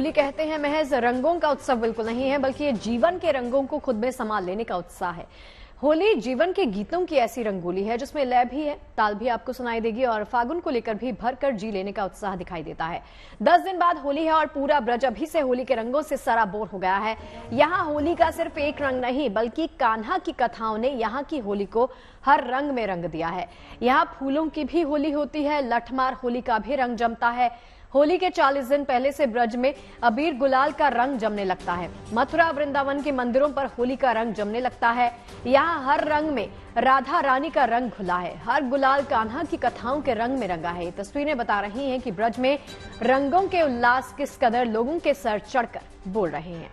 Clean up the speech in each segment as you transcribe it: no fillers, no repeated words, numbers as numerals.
होली कहते हैं महज रंगों का उत्सव बिल्कुल नहीं है, बल्कि ये जीवन के रंगों को खुद में समा लेने का उत्साह है। होली जीवन के गीतों की ऐसी रंगोली है जिसमें लय भी है, ताल भी आपको सुनाई देगी और फागुन को लेकर भी भरकर जी लेने का उत्साह दिखाई देता है। 10 दिन बाद होली है और पूरा ब्रज अभी से होली के रंगों से सराबोर हो गया है। यहाँ होली का सिर्फ एक रंग नहीं, बल्कि कान्हा की कथाओं ने यहाँ की होली को हर रंग में रंग दिया है। यहाँ फूलों की भी होली होती है, लठमार होली का भी रंग जमता है। होली के 40 दिन पहले से ब्रज में अबीर गुलाल का रंग जमने लगता है। मथुरा वृंदावन के मंदिरों पर होली का रंग जमने लगता है। यहाँ हर रंग में राधा रानी का रंग घुला है, हर गुलाल कान्हा की कथाओं के रंग में रंगा है। ये तस्वीरें बता रही हैं कि ब्रज में रंगों के उल्लास किस कदर लोगों के सर चढ़कर बोल रहे हैं।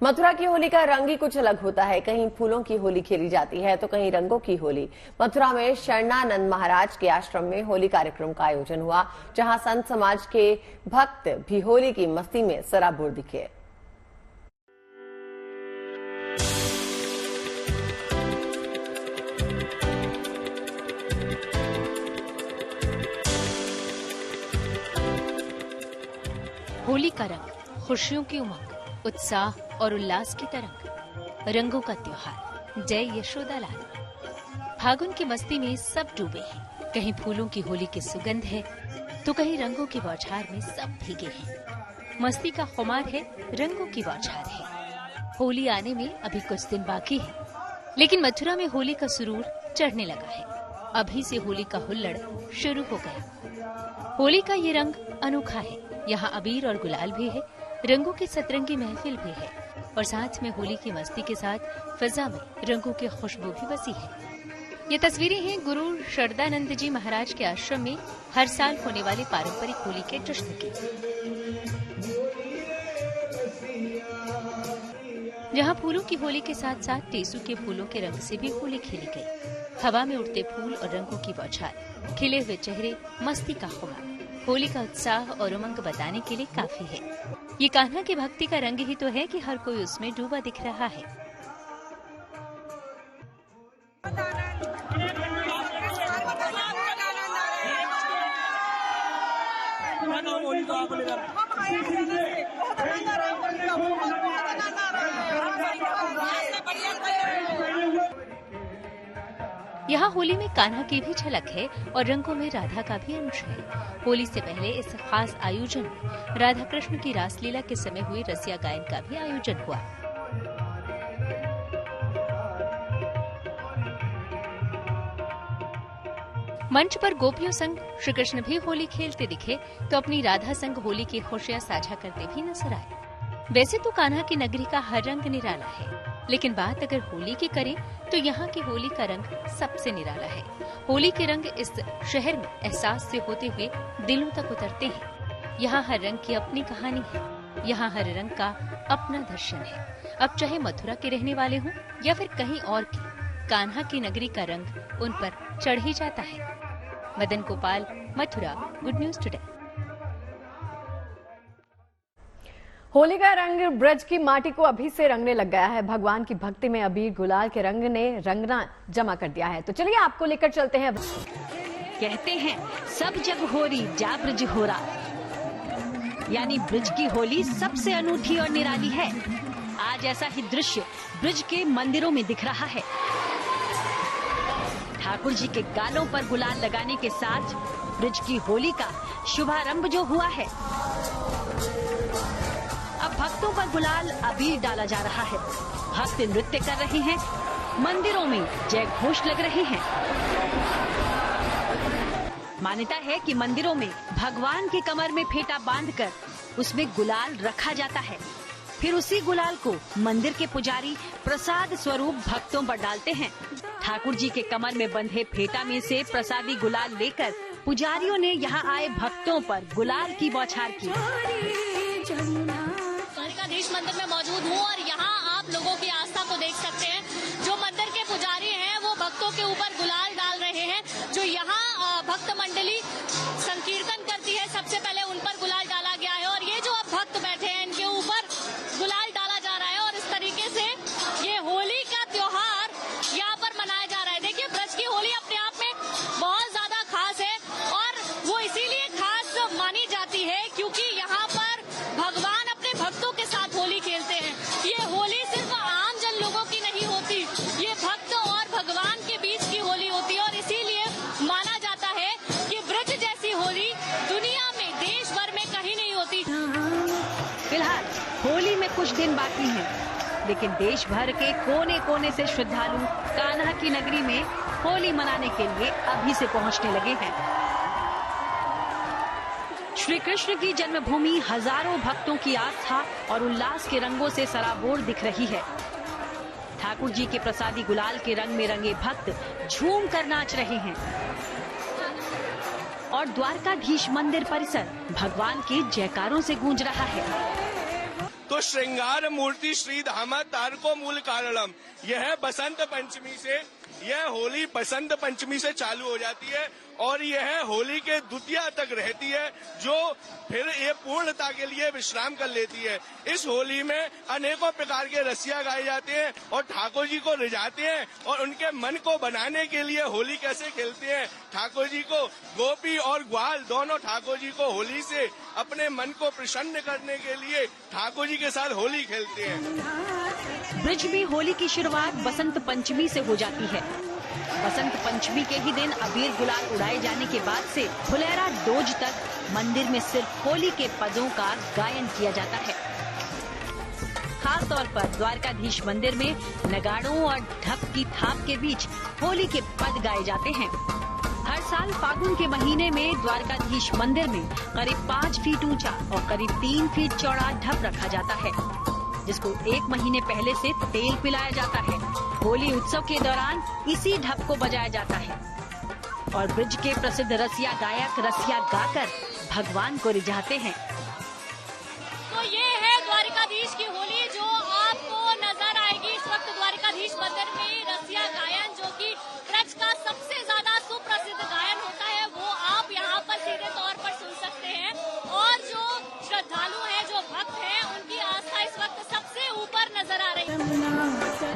मथुरा की होली का रंग ही कुछ अलग होता है। कहीं फूलों की होली खेली जाती है तो कहीं रंगों की होली। मथुरा में शरणानंद महाराज के आश्रम में होली कार्यक्रम का आयोजन हुआ, जहां संत समाज के भक्त भी होली की मस्ती में सराबोर दिखे। होली का रंग, खुशियों की उमंग, उत्साह और उल्लास की तरंग, रंगों का त्योहार। जय यशोदा लाल। फागुन की मस्ती में सब डूबे हैं। कहीं फूलों की होली की सुगंध है तो कहीं रंगों की बौछार में सब भीगे हैं। मस्ती का खुमार है, रंगों की बौछार है। होली आने में अभी कुछ दिन बाकी है, लेकिन मथुरा में होली का सुरूर चढ़ने लगा है। अभी से होली का हुल्लड़ शुरू हो गया। होली का ये रंग अनोखा है। यहाँ अबीर और गुलाल भी है, रंगों की सतरंगी महफिल भी है और साथ में होली की मस्ती के साथ फिजा में रंगों की खुशबू भी बसी है। ये तस्वीरें हैं गुरु शरदानंद जी महाराज के आश्रम में हर साल होने वाले पारंपरिक होली के जश्न की, जहाँ फूलों की होली के साथ साथ टेसू के फूलों के रंग से भी होली खेली गई। हवा में उड़ते फूल और रंगों की बौछार, खिले हुए चेहरे, मस्ती का खुमार, होली का उत्साह और उमंग बताने के लिए काफी है। ये कान्हा की भक्ति का रंग ही तो है कि हर कोई उसमें डूबा दिख रहा है। यहाँ होली में कान्हा की भी झलक है और रंगों में राधा का भी अंश है। होली से पहले इस खास आयोजन में राधा कृष्ण की रासलीला के समय हुए रसिया गायन का भी आयोजन हुआ। मंच पर गोपियों संग श्री कृष्ण भी होली खेलते दिखे तो अपनी राधा संग होली की खुशियां साझा करते भी नजर आए। वैसे तो कान्हा की नगरी का हर रंग निराला है, लेकिन बात अगर होली की करें तो यहाँ की होली का रंग सबसे निराला है। होली के रंग इस शहर में एहसास से होते हुए दिलों तक उतरते हैं। यहाँ हर रंग की अपनी कहानी है, यहाँ हर रंग का अपना दर्शन है। अब चाहे मथुरा के रहने वाले हों या फिर कहीं और की, कान्हा की नगरी का रंग उन पर चढ़ ही जाता है। Madan Gopal, Mathura, good news today. Holi का रंग ब्रज की माटी को अभी से रंगने लग गया है। भगवान की भक्ति में अबीर गुलाल के रंग ने रंगना जमा कर दिया है। तो चलिए आपको लेकर चलते हैं। कहते हैं सब जग होरी जा ब्रज होरा, यानी ब्रज की होली सबसे अनूठी और निराली है। आज ऐसा ही दृश्य ब्रज के मंदिरों में दिख रहा है। ठाकुर जी के गालों पर गुलाल लगाने के साथ ब्रज की होली का शुभारंभ जो हुआ है। अब भक्तों पर गुलाल अबीर डाला जा रहा है। भक्त नृत्य कर रहे हैं, मंदिरों में जय घोष लग रहे हैं। मान्यता है कि मंदिरों में भगवान के कमर में फेटा बांधकर उसमें गुलाल रखा जाता है। फिर उसी गुलाल को मंदिर के पुजारी प्रसाद स्वरूप भक्तों पर डालते हैं। ठाकुर जी के कमर में बंधे फेटा में से प्रसादी गुलाल लेकर पुजारियों ने यहाँ आए भक्तों पर गुलाल की बौछार की। द्वारकाधीश मंदिर में मौजूद हूँ और यहाँ आप लोगों की आस्था को देख सकते हैं। जो मंदिर के पुजारी हैं वो भक्तों के ऊपर गुलाल डाल रहे हैं। जो यहाँ भक्त मंडली संकीर्तन करती है, सबसे पहले उन पर गुलाल डाला गया है और ये जो अब भक्त बैठे हैं इनके ऊपर गुलाल डाला जा रहा है और इस तरीके से ये होली का त्योहार यहाँ पर मनाया जा रहा है। देखिए, ब्रज की होली अपने आप में बहुत ज्यादा खास है और कुछ दिन बाकी हैं, लेकिन देश भर के कोने कोने से श्रद्धालु कान्हा की नगरी में होली मनाने के लिए अभी से पहुंचने लगे हैं। श्री कृष्ण की जन्मभूमि हजारों भक्तों की आस्था और उल्लास के रंगों से सराबोर दिख रही है। ठाकुर जी के प्रसादी गुलाल के रंग में रंगे भक्त झूम कर नाच रहे हैं और द्वारकाधीश मंदिर परिसर भगवान के जयकारों से गूंज रहा है। तो श्रृंगार मूर्ति श्री धामा तारको मूल कारणम, यह बसंत पंचमी से, यह होली बसंत पंचमी से चालू हो जाती है और यह होली के द्वितीया तक रहती है, जो फिर ये पूर्णता के लिए विश्राम कर लेती है। इस होली में अनेकों प्रकार के रसिया गाए जाते हैं और ठाकुर जी को रिझाते हैं और उनके मन को बनाने के लिए होली कैसे खेलते हैं। ठाकुर जी को गोपी और ग्वाल दोनों ठाकुर जी को होली से अपने मन को प्रसन्न करने के लिए ठाकुर जी के साथ होली खेलते हैं। ब्रिज में होली की शुरुआत बसंत पंचमी से हो जाती है। बसंत पंचमी के ही दिन अबीर गुलाल उड़ाए जाने के बाद से फुलेरा डोज तक मंदिर में सिर्फ होली के पदों का गायन किया जाता है। खास तौर पर द्वारकाधीश मंदिर में नगाड़ों और ढप की थाप के बीच होली के पद गाए जाते हैं। हर साल फागुन के महीने में द्वारकाधीश मंदिर में करीब 5 फीट ऊंचा और करीब 3 फीट चौड़ा ढप रखा जाता है, जिसको 1 महीने पहले से तेल पिलाया जाता है। होली उत्सव के दौरान इसी ढप को बजाया जाता है और ब्रिज के प्रसिद्ध रसिया गायक रसिया गाकर भगवान को रिझाते हैं। तो ये है द्वारकाधीश की होली जो आपको नजर आएगी इस वक्त द्वारकाधीश मंदिर में। रसिया गायन जो कि ब्रज का सबसे ज्यादा सुप्रसिद्ध गायन होता है, वो आप यहाँ पर सीधे तौर पर सुन सकते हैं और जो श्रद्धालु हैं, जो भक्त हैं, उनकी आस्था इस वक्त सबसे ऊपर नजर आ रही है।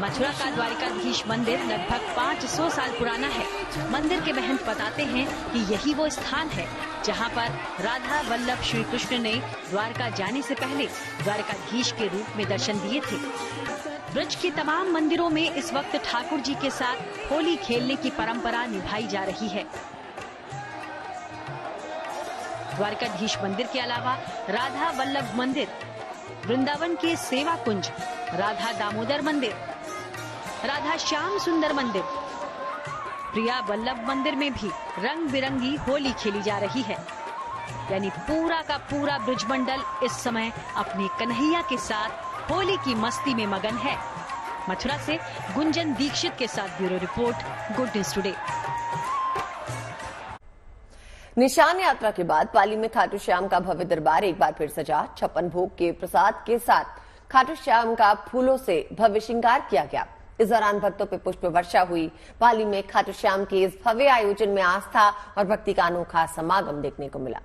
मथुरा का द्वारकाधीश मंदिर लगभग 500 साल पुराना है। मंदिर के महंत बताते हैं कि यही वो स्थान है जहां पर राधा वल्लभ श्री कृष्ण ने द्वारका जाने से पहले द्वारकाधीश के रूप में दर्शन दिए थे। ब्रज के तमाम मंदिरों में इस वक्त ठाकुर जी के साथ होली खेलने की परंपरा निभाई जा रही है। द्वारकाधीश मंदिर के अलावा राधा वल्लभ मंदिर, वृंदावन के सेवा कुंज, राधा दामोदर मंदिर, राधा श्याम सुंदर मंदिर, प्रिया वल्लभ मंदिर में भी रंग बिरंगी होली खेली जा रही है। यानी पूरा का पूरा ब्रिजमंडल इस समय अपने कन्हैया के साथ होली की मस्ती में मगन है। मथुरा से गुंजन दीक्षित के साथ bureau report, good news today. निशान यात्रा के बाद पाली में खाटू श्याम का भव्य दरबार एक बार फिर सजा। 56 भोग के प्रसाद के साथ खाटू श्याम का फूलों से भव्य श्रृंगार किया गया। इस दौरान भक्तों पे पुष्प वर्षा हुई। पाली में खाटू श्याम के इस भव्य आयोजन में आस्था और भक्ति का अनोखा समागम देखने को मिला।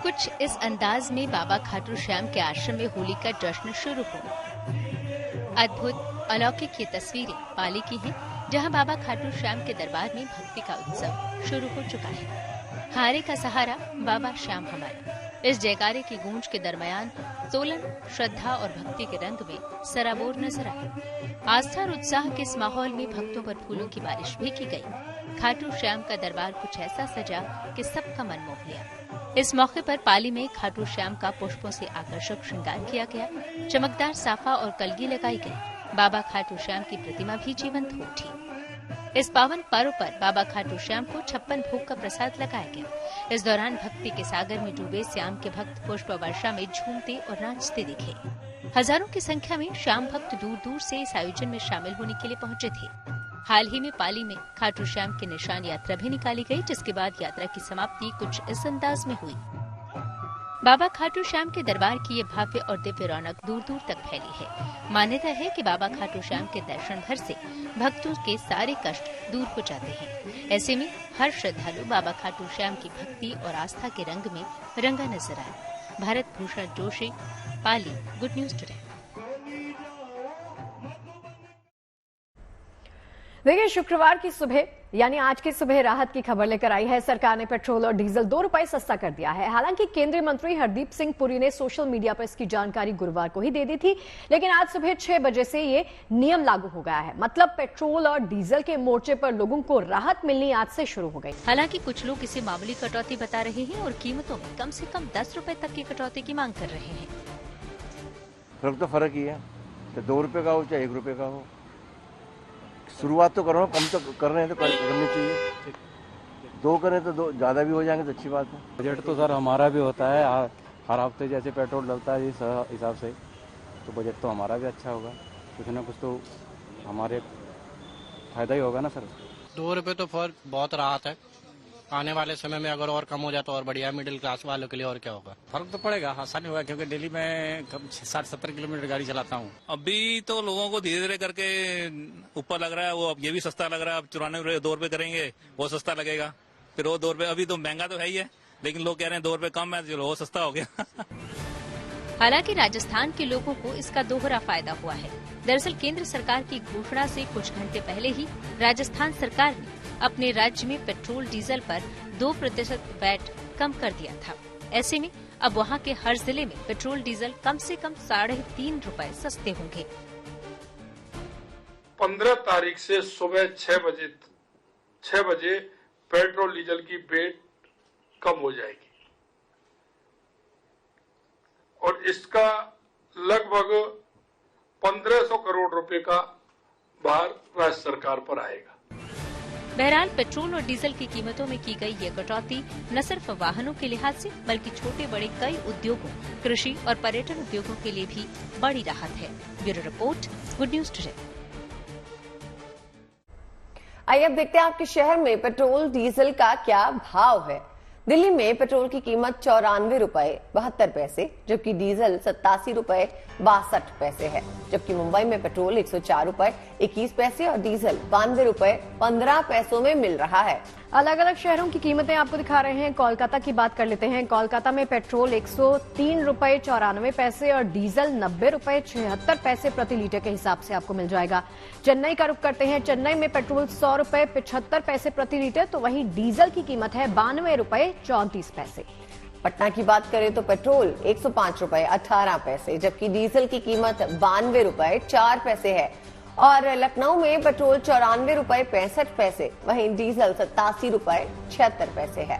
कुछ इस अंदाज में बाबा खाटू श्याम के आश्रम में होली का जश्न शुरू हुआ। अद्भुत अलौकिक ये तस्वीरें पाली की हैं, जहां बाबा खाटू श्याम के दरबार में भक्ति का उत्सव शुरू हो चुका है। हारे का सहारा बाबा श्याम हमारे, इस जयकारे की गूंज के दरमियान सोलन श्रद्धा और भक्ति के रंग में सराबोर नजर आए। आस्था और उत्साह के इस माहौल में भक्तों पर फूलों की बारिश भी की गई। खाटू श्याम का दरबार कुछ ऐसा सजा कि सबका मन मोह लिया। इस मौके पर पाली में खाटू श्याम का पुष्पों से आकर्षक श्रृंगार किया गया। चमकदार साफा और कलगी लगाई गई। बाबा खाटू श्याम की प्रतिमा भी जीवंत हो उठी। इस पावन पर्व पर बाबा खाटू श्याम को 56 भोग का प्रसाद लगाया गया। इस दौरान भक्ति के सागर में डूबे श्याम के भक्त पुष्प वर्षा में झूमते और नाचते दिखे। हजारों की संख्या में श्याम भक्त दूर दूर से इस आयोजन में शामिल होने के लिए पहुंचे थे। हाल ही में पाली में खाटू श्याम की निशान यात्रा भी निकाली गई, जिसके बाद यात्रा की समाप्ति कुछ इस अंदाज में हुई। बाबा खाटू श्याम के दरबार की ये भव्य और दिव्य रौनक दूर दूर तक फैली है। मान्यता है कि बाबा खाटू श्याम के दर्शन भर से भक्तों के सारे कष्ट दूर हो जाते हैं। ऐसे में हर श्रद्धालु बाबा खाटू श्याम की भक्ति और आस्था के रंग में रंगा नजर आए। भारत भूषण जोशी, पाली, गुड न्यूज टुडे। देखिए, शुक्रवार की सुबह यानी आज की सुबह राहत की खबर लेकर आई है। सरकार ने पेट्रोल और डीजल 2 रुपए सस्ता कर दिया है। हालांकि केंद्रीय मंत्री हरदीप सिंह पुरी ने सोशल मीडिया पर इसकी जानकारी गुरुवार को ही दे दी थी, लेकिन आज सुबह 6 बजे से ये नियम लागू हो गया है। मतलब पेट्रोल और डीजल के मोर्चे पर लोगों को राहत मिलनी आज से शुरू हो गई। हालांकि कुछ लोग इसे मामूली कटौती बता रहे हैं और कीमतों में कम से कम 10 रुपए तक की कटौती की मांग कर रहे हैं। फर्क तो फर्क ही है, चाहे 2 रुपए का हो चाहे 1 रुपए का हो। शुरुआत तो करो, कम तो कर रहे हैं तो करनी चाहिए। 2 करें तो 2 ज़्यादा भी हो जाएंगे तो अच्छी बात है। बजट तो सर हमारा भी होता है, हर हफ्ते जैसे पेट्रोल डलता है इस हिसाब से, तो बजट तो हमारा भी अच्छा होगा। कुछ ना कुछ तो हमारे फायदा ही होगा ना सर। 2 रुपये तो बहुत राहत है। आने वाले समय में अगर और कम हो जाए तो और बढ़िया, मिडिल क्लास वालों के लिए और क्या होगा। फर्क तो पड़ेगा, आसानी होगा, क्योंकि डेली में 60-70 किलोमीटर गाड़ी चलाता हूँ। अभी तो लोगों को धीरे धीरे करके ऊपर लग रहा है, वो अब ये भी सस्ता लग रहा है। अब 94 2 रुपए करेंगे वो सस्ता लगेगा, फिर वो 2 रुपए। अभी तो महंगा तो है ही है, लेकिन लोग कह रहे हैं 2 रुपए कम है, चलो वो सस्ता हो गया। हालांकि राजस्थान के लोगों को इसका दोहरा फायदा हुआ है। दरअसल केंद्र सरकार की घोषणा से कुछ घंटे पहले ही राजस्थान सरकार ने अपने राज्य में पेट्रोल डीजल पर 2% वैट कम कर दिया था। ऐसे में अब वहां के हर जिले में पेट्रोल डीजल कम से कम 3.5 रुपए सस्ते होंगे। 15 तारीख से सुबह 6 बजे पेट्रोल डीजल की वैट कम हो जाएगी और इसका लगभग 1500 करोड़ रुपए का भार राज्य सरकार पर आएगा। बहरहाल पेट्रोल और डीजल की कीमतों में की गई ये कटौती न सिर्फ वाहनों के लिहाज से बल्कि छोटे बड़े कई उद्योगों, कृषि और पर्यटन उद्योगों के लिए भी बड़ी राहत है। Bureau report, good news today. आइए अब देखते हैं आपके शहर में पेट्रोल डीजल का क्या भाव है। दिल्ली में पेट्रोल की कीमत 94 रुपए 72 पैसे, जबकि डीजल 87 रुपए 62 पैसे है। जबकि मुंबई में पेट्रोल 104 रुपए 21 पैसे और डीजल 92 रुपए 15 पैसों में मिल रहा है। अलग अलग शहरों की कीमतें आपको दिखा रहे हैं। कोलकाता की बात कर लेते हैं। कोलकाता में पेट्रोल 103 रुपए 94 पैसे और डीजल 90 रुपए 76 पैसे प्रति लीटर के हिसाब से आपको मिल जाएगा। चेन्नई का रुख करते हैं। चेन्नई में पेट्रोल 100 रुपए 75 पैसे प्रति लीटर, तो वहीं डीजल की कीमत है 92 रुपए 34 पैसे। पटना की बात करें तो पेट्रोल 105 रुपए 18 पैसे, जबकि डीजल की कीमत 92 रुपए 4 पैसे है। और लखनऊ में पेट्रोल 94 रुपए 65 पैसे, वहीं डीजल 87 रुपए 76 पैसे है।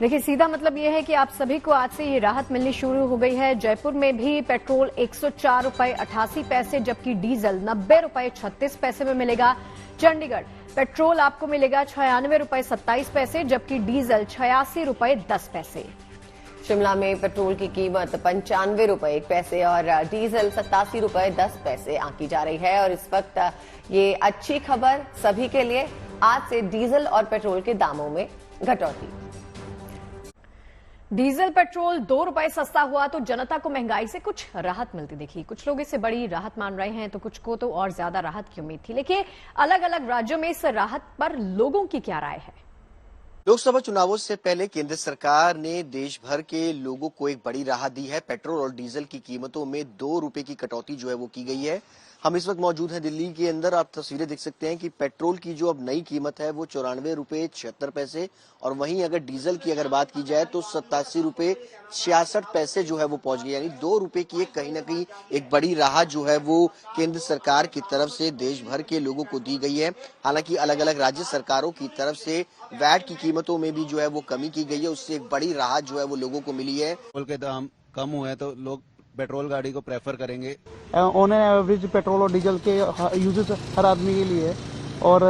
देखिए, सीधा मतलब ये है कि आप सभी को आज से ये राहत मिलनी शुरू हो गई है। जयपुर में भी पेट्रोल 104 रुपए 88 पैसे, जबकि डीजल 90 रुपए 36 पैसे में मिलेगा। चंडीगढ़ पेट्रोल आपको मिलेगा 96 रुपए 27 पैसे, जबकि डीजल 86 रुपए 10 पैसे। शिमला में पेट्रोल की कीमत 95 रुपए 1 पैसे और डीजल 87 रुपए 10 पैसे आंकी जा रही है। और इस वक्त ये अच्छी खबर सभी के लिए, आज से डीजल और पेट्रोल के दामों में घटौती। डीजल पेट्रोल 2 रुपए सस्ता हुआ तो जनता को महंगाई से कुछ राहत मिलती दिखी। कुछ लोग इसे बड़ी राहत मान रहे हैं तो कुछ को तो और ज्यादा राहत की उम्मीद थी। लेकिन अलग अलग राज्यों में इस राहत पर लोगों की क्या राय है। लोकसभा चुनावों से पहले केंद्र सरकार ने देश भर के लोगों को एक बड़ी राहत दी है। पेट्रोल और डीजल की कीमतों में 2 रुपए की कटौती जो है वो की गई है। हम इस वक्त मौजूद हैं दिल्ली के अंदर। आप तस्वीरें देख सकते हैं कि पेट्रोल की जो अब नई कीमत है वो 94 रुपए 76 पैसे और वहीं अगर डीजल की अगर बात की जाए तो 87 रुपए 66 पैसे जो है वो पहुंच गई। यानी 2 रुपए की एक कहीं ना कहीं एक बड़ी राहत जो है वो केंद्र सरकार की तरफ से देश भर के लोगों को दी गई है। हालांकि अलग अलग राज्य सरकारों की तरफ से वैट की कीमतों में भी जो है वो कमी की गई है, उससे एक बड़ी राहत जो है वो लोगों को मिली है। पेट्रोल के दाम कम हुए तो लोग पेट्रोल गाड़ी को प्रेफर करेंगे। ऑन एवरेज पेट्रोल और डीजल के यूजेस हर आदमी के लिए और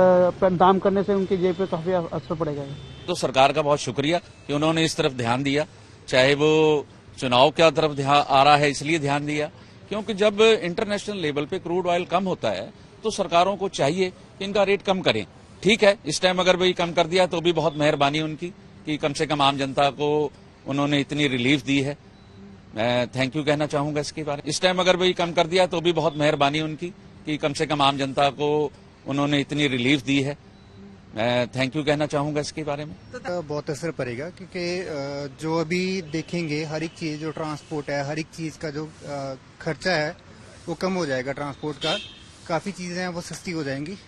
दाम करने से उनकी जेब पे काफी असर पड़ेगा। तो सरकार का बहुत शुक्रिया कि उन्होंने इस तरफ ध्यान दिया, चाहे वो चुनाव की तरफ ध्यान आ रहा है इसलिए ध्यान दिया, क्योंकि जब इंटरनेशनल लेवल पे क्रूड ऑयल कम होता है तो सरकारों को चाहिए कि इनका रेट कम करें। ठीक है, इस टाइम अगर वही कम कर दिया तो भी बहुत मेहरबानी उनकी कि कम से कम आम जनता को उन्होंने इतनी रिलीफ दी है। मैं थैंक यू कहना चाहूंगा इसके बारे में। इस टाइम अगर वही कम कर दिया तो भी बहुत मेहरबानी उनकी कि कम से कम आम जनता को उन्होंने इतनी रिलीफ दी है। मैं थैंक यू कहना चाहूंगा इसके बारे में। बहुत असर पड़ेगा क्योंकि जो अभी देखेंगे हर एक चीज जो ट्रांसपोर्ट है, हर एक चीज का जो खर्चा है वो कम हो जाएगा। ट्रांसपोर्ट का काफी चीजें हैं वो सस्ती हो जाएंगी।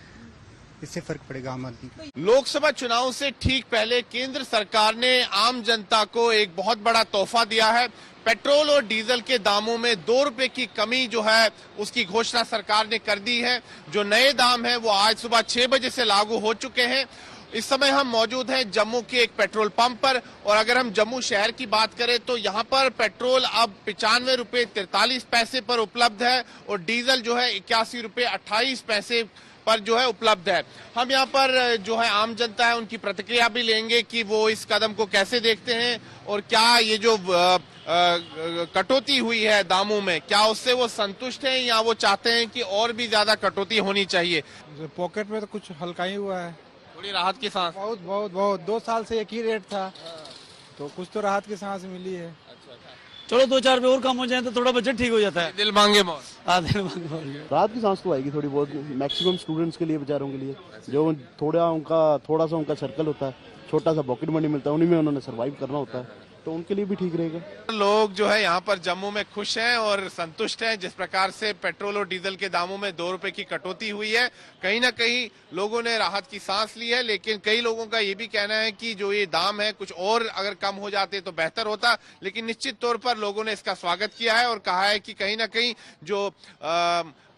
इससे फर्क पड़ेगा आम आदमी को। लोकसभा चुनाव से ठीक पहले केंद्र सरकार ने आम जनता को एक बहुत बड़ा तोहफा दिया है। पेट्रोल और डीजल के दामों में 2 रुपए की कमी जो है उसकी घोषणा सरकार ने कर दी है। जो नए दाम है वो आज सुबह 6 बजे से लागू हो चुके हैं। इस समय हम मौजूद हैं जम्मू के एक पेट्रोल पंप पर, और अगर हम जम्मू शहर की बात करें तो यहाँ पर पेट्रोल अब 95 रुपए 43 पैसे पर उपलब्ध है और डीजल जो है 81 रुपए 28 पैसे पर जो है उपलब्ध है। हम यहाँ पर जो है आम जनता है उनकी प्रतिक्रिया भी लेंगे कि वो इस कदम को कैसे देखते हैं और क्या ये जो कटौती हुई है दामों में, क्या उससे वो संतुष्ट हैं या वो चाहते हैं कि और भी ज्यादा कटौती होनी चाहिए। पॉकेट में तो कुछ हल्का ही हुआ है, थोड़ी राहत की सांस। बहुत 2 साल से एक ही रेट था, तो कुछ तो राहत की सांस मिली है। चलो 2-4 रुपए और कम हो जाए तो थोड़ा बजट ठीक हो जाता है। दिल मांगे मौत। दिल मांगे मौत। राहत की सांस तो आएगी थोड़ी बहुत, मैक्सिमम स्टूडेंट्स के लिए, बेचारों के लिए जो थोड़ा सा उनका सर्कल होता है, छोटा सा पॉकेट मनी मिलता है, उन्हीं में उन्होंने सर्वाइव करना होता है, तो उनके लिए भी ठीक रहेगा। लोग जो है यहाँ पर जम्मू में खुश हैं और संतुष्ट हैं जिस प्रकार से पेट्रोल और डीजल के दामों में 2 रुपए की कटौती हुई है। कहीं ना कहीं लोगों ने राहत की सांस ली है, लेकिन कई लोगों का ये भी कहना है कि जो ये दाम है कुछ और अगर कम हो जाते तो बेहतर होता। लेकिन निश्चित तौर पर लोगों ने इसका स्वागत किया है और कहा है कि कहीं ना कहीं जो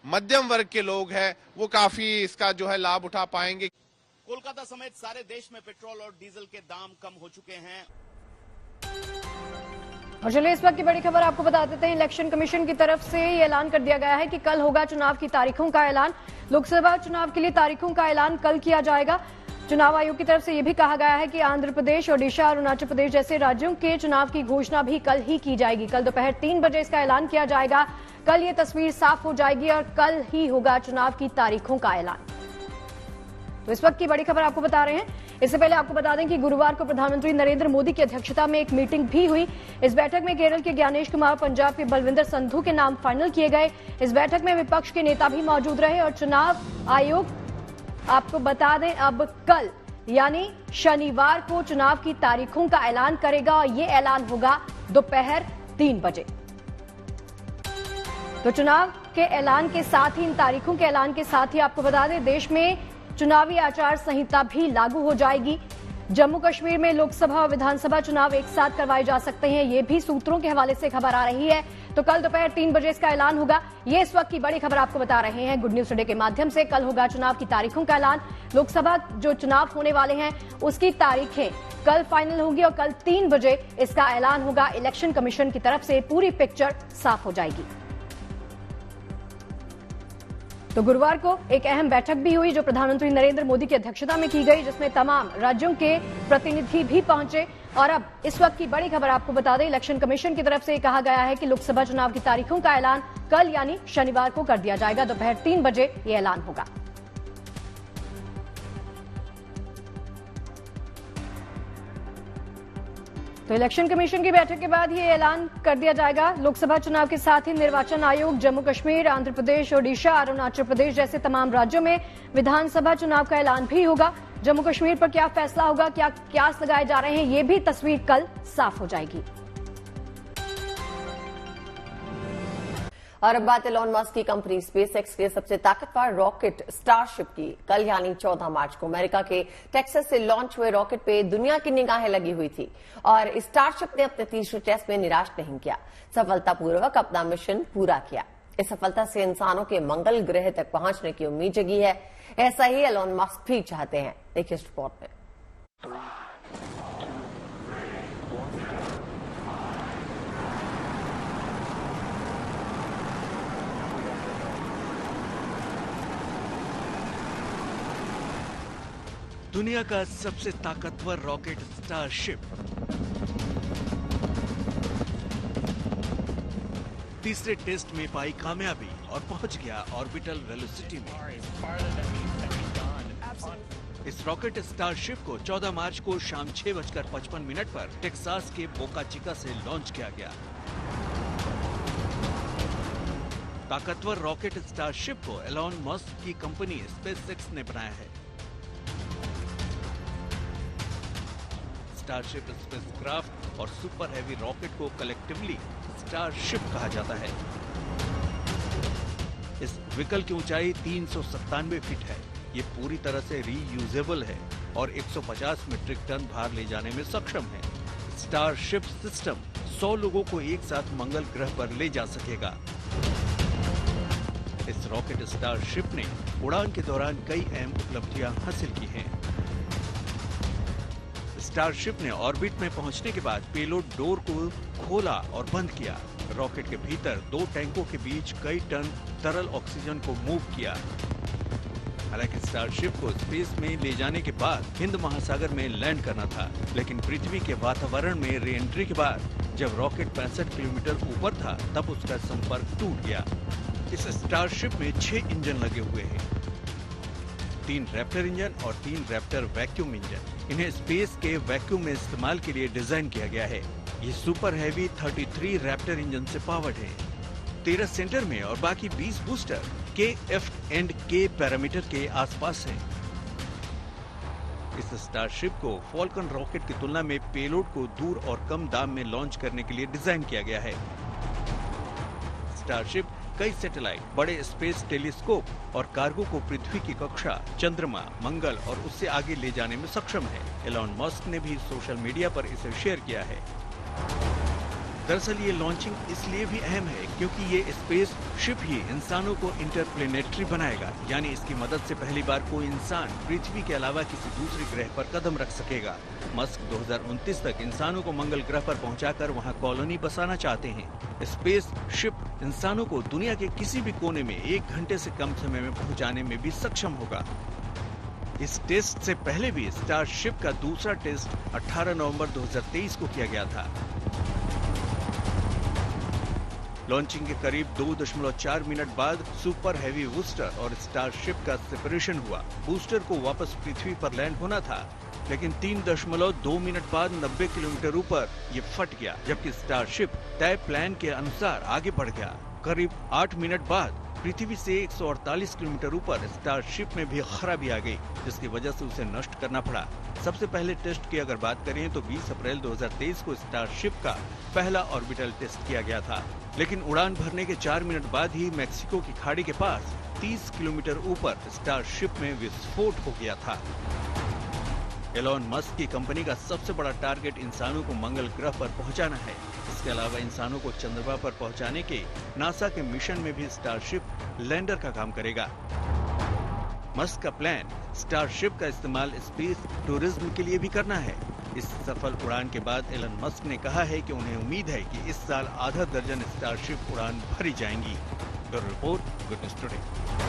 मध्यम वर्ग के लोग हैं वो काफी इसका जो है लाभ उठा पाएंगे। कोलकाता समेत सारे देश में पेट्रोल और डीजल के दाम कम हो चुके हैं। और चलिए इस वक्त की बड़ी खबर आपको बता देते हैं। इलेक्शन कमीशन की तरफ से ये ऐलान कर दिया गया है कि कल होगा चुनाव की तारीखों का ऐलान। लोकसभा चुनाव के लिए तारीखों का ऐलान कल किया जाएगा। चुनाव आयोग की तरफ से यह भी कहा गया है कि आंध्र प्रदेश, ओडिशा, अरुणाचल प्रदेश जैसे राज्यों के चुनाव की घोषणा भी कल ही की जाएगी। कल दोपहर 3 बजे इसका ऐलान किया जाएगा। कल ये तस्वीर साफ हो जाएगी और कल ही होगा चुनाव की तारीखों का ऐलान। तो इस वक्त की बड़ी खबर आपको बता रहे हैं। इससे पहले आपको बता दें कि गुरुवार को प्रधानमंत्री नरेंद्र मोदी की अध्यक्षता में एक मीटिंग भी हुई। इस बैठक में केरल के ज्ञानेश कुमार, पंजाब के बलविंदर संधू के नाम फाइनल किए गए। इस बैठक में विपक्ष के नेता भी मौजूद रहे और चुनाव आयोग आपको बता दें अब कल यानी शनिवार को चुनाव की तारीखों का ऐलान करेगा और ये ऐलान होगा दोपहर 3 बजे। तो चुनाव के ऐलान के साथ ही, इन तारीखों के ऐलान के साथ ही आपको बता दें देश में चुनावी आचार संहिता भी लागू हो जाएगी। जम्मू कश्मीर में लोकसभा और विधानसभा चुनाव एक साथ करवाए जा सकते हैं, ये भी सूत्रों के हवाले से खबर आ रही है। तो कल दोपहर 3 बजे इसका ऐलान होगा। ये इस वक्त की बड़ी खबर आपको बता रहे हैं गुड न्यूज टुडे के माध्यम से। कल होगा चुनाव की तारीखों का ऐलान। लोकसभा जो चुनाव होने वाले हैं उसकी तारीखें कल फाइनल होंगी और कल 3 बजे इसका ऐलान होगा। इलेक्शन कमीशन की तरफ से पूरी पिक्चर साफ हो जाएगी। तो गुरुवार को एक अहम बैठक भी हुई जो प्रधानमंत्री नरेंद्र मोदी की अध्यक्षता में की गई, जिसमें तमाम राज्यों के प्रतिनिधि भी पहुंचे। और अब इस वक्त की बड़ी खबर आपको बता दें, इलेक्शन कमीशन की तरफ से कहा गया है कि लोकसभा चुनाव की तारीखों का ऐलान कल यानी शनिवार को कर दिया जाएगा। दोपहर 3 बजे ये ऐलान होगा। तो इलेक्शन कमीशन की बैठक के बाद ये ऐलान कर दिया जाएगा। लोकसभा चुनाव के साथ ही निर्वाचन आयोग जम्मू कश्मीर, आंध्र प्रदेश, ओडिशा, अरुणाचल प्रदेश जैसे तमाम राज्यों में विधानसभा चुनाव का ऐलान भी होगा। जम्मू कश्मीर पर क्या फैसला होगा, क्या क्यास लगाए जा रहे हैं, ये भी तस्वीर कल साफ हो जाएगी। और अब बात एलोन मस्क की कंपनी स्पेसएक्स के सबसे ताकतवर रॉकेट स्टारशिप की। कल यानी 14 मार्च को अमेरिका के टेक्सास से लॉन्च हुए रॉकेट पे दुनिया की निगाहें लगी हुई थी और स्टारशिप ने अपने तीसरे टेस्ट में निराश नहीं किया, सफलतापूर्वक अपना मिशन पूरा किया। इस सफलता से इंसानों के मंगल ग्रह तक पहुंचने की उम्मीद जगी है। ऐसा ही एलोन मस्क भी चाहते हैं। देखिए इस रिपोर्ट में। दुनिया का सबसे ताकतवर रॉकेट स्टारशिप तीसरे टेस्ट में पाई कामयाबी और पहुंच गया ऑर्बिटल वेलोसिटी में। इस रॉकेट स्टारशिप को 14 मार्च को शाम 6:55 पर टेक्सास के बोका चिका से लॉन्च किया गया। ताकतवर रॉकेट स्टारशिप को एलोन मस्क की कंपनी स्पेसएक्स ने बनाया है। स्टारशिप स्पेसक्राफ्ट और सुपर हैवी रॉकेट को कलेक्टिवली स्टारशिप कहा जाता है। इस व्हीकल की ऊंचाई 397 फीट है ये पूरी तरह से रीयूजेबल है और 150 मीट्रिक टन भार ले जाने में सक्षम है। स्टारशिप सिस्टम 100 लोगों को एक साथ मंगल ग्रह पर ले जा सकेगा। इस रॉकेट स्टारशिप ने उड़ान के दौरान कई अहम उपलब्धियां हासिल की हैं। स्टारशिप ने ऑर्बिट में पहुंचने के बाद पेलोड डोर को खोला और बंद किया। रॉकेट के भीतर 2 टैंकों के बीच कई टन तरल ऑक्सीजन को मूव किया। हालांकि स्टारशिप को स्पेस में ले जाने के बाद हिंद महासागर में लैंड करना था, लेकिन पृथ्वी के वातावरण में री एंट्री के बाद जब रॉकेट 65 किलोमीटर ऊपर था तब उसका संपर्क टूट गया। इस स्टारशिप में 6 इंजन लगे हुए हैं, 3 रैप्टर इंजन और 3 रैप्टर वैक्यूम इंजन। इन्हें स्पेस के वैक्यूम में इस्तेमाल के लिए डिजाइन किया गया है। ये सुपर हैवी 33 रैप्टर इंजन से पावर्ड है। 13 सेंटर में और बाकी 20 बूस्टर के, एफ एंड के पैरामीटर के आसपास हैं। इस स्टारशिप को फॉल्कन रॉकेट की तुलना में पेलोड को दूर और कम दाम में लॉन्च करने के लिए डिजाइन किया गया है। स्टारशिप कई सैटेलाइट, बड़े स्पेस टेलीस्कोप और कार्गो को पृथ्वी की कक्षा, चंद्रमा, मंगल और उससे आगे ले जाने में सक्षम है। एलॉन मस्क ने भी सोशल मीडिया पर इसे शेयर किया है। दरअसल ये लॉन्चिंग इसलिए भी अहम है क्योंकि ये स्पेस शिप ही इंसानों को इंटरप्लेनेटरी बनाएगा, यानी इसकी मदद से पहली बार कोई इंसान पृथ्वी के अलावा किसी दूसरे ग्रह पर कदम रख सकेगा। मस्क 2029 तक इंसानों को मंगल ग्रह पर पहुंचाकर वहां कॉलोनी बसाना चाहते हैं। स्पेस शिप इंसानों को दुनिया के किसी भी कोने में 1 घंटे से कम समय में पहुँचाने में भी सक्षम होगा। इस टेस्ट से पहले भी स्टारशिप का दूसरा टेस्ट 18 नवंबर 2023 को किया गया था। लॉन्चिंग के करीब 2.4 मिनट बाद सुपर हैवी बूस्टर और स्टारशिप का सेपरेशन हुआ। बूस्टर को वापस पृथ्वी पर लैंड होना था, लेकिन 3.2 मिनट बाद 90 किलोमीटर ऊपर ये फट गया, जबकि स्टारशिप तय प्लान के अनुसार आगे बढ़ गया। करीब 8 मिनट बाद पृथ्वी से 148 किलोमीटर ऊपर स्टारशिप में भी खराबी आ गई, जिसकी वजह से उसे नष्ट करना पड़ा। सबसे पहले टेस्ट की अगर बात करें तो 20 अप्रैल 2023 को स्टारशिप का पहला ऑर्बिटल टेस्ट किया गया था, लेकिन उड़ान भरने के 4 मिनट बाद ही मैक्सिको की खाड़ी के पास 30 किलोमीटर ऊपर स्टारशिप में विस्फोट हो गया था। एलॉन मस्क की कंपनी का सबसे बड़ा टारगेट इंसानों को मंगल ग्रह पर पहुंचाना है। इसके अलावा इंसानों को चंद्रमा पर पहुंचाने के नासा के मिशन में भी स्टारशिप लैंडर का काम करेगा। मस्क का प्लान स्टारशिप का इस्तेमाल स्पेस टूरिज्म के लिए भी करना है। इस सफल उड़ान के बाद एलन मस्क ने कहा है कि उन्हें उम्मीद है कि इस साल आधा दर्जन स्टारशिप उड़ान भरी जाएंगी। Bureau report, good news today.